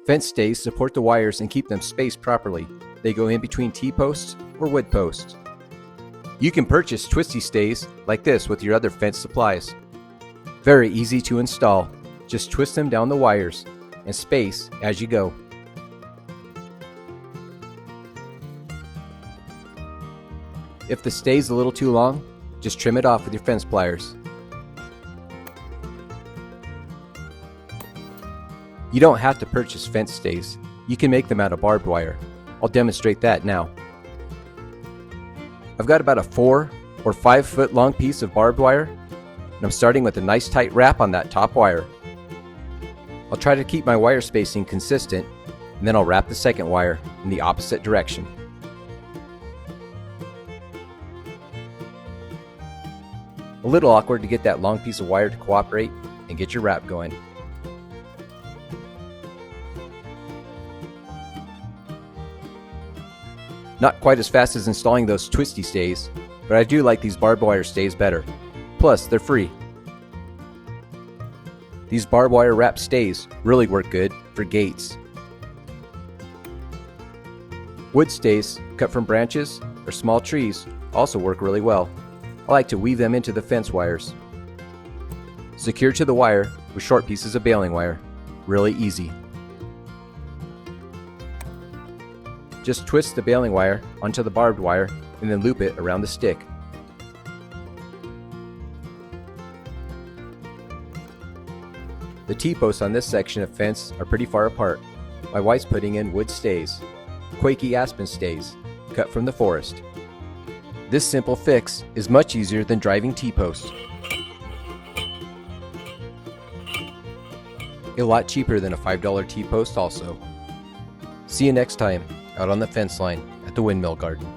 Fence stays support the wires and keep them spaced properly. They go in between T-posts or wood posts. You can purchase twisty stays like this with your other fence supplies. Very easy to install. Just twist them down the wires and space as you go. If the stay's a little too long, just trim it off with your fence pliers. You don't have to purchase fence stays. You can make them out of barbed wire. I'll demonstrate that now. I've got about a 4 or 5 foot long piece of barbed wire, and I'm starting with a nice tight wrap on that top wire. I'll try to keep my wire spacing consistent, and then I'll wrap the second wire in the opposite direction. A little awkward to get that long piece of wire to cooperate and get your wrap going. Not quite as fast as installing those twisty stays, but I do like these barbed wire stays better. Plus, they're free. These barbed wire wrap stays really work good for gates. Wood stays cut from branches or small trees also work really well. I like to weave them into the fence wires. Secure to the wire with short pieces of baling wire. Really easy. Just twist the baling wire onto the barbed wire and then loop it around the stick. The T-posts on this section of fence are pretty far apart. My wife's putting in wood stays, quaky aspen stays, cut from the forest. This simple fix is much easier than driving T-posts. A lot cheaper than a $5 T-post also. See you next time out on the fence line at the Windmill Garden.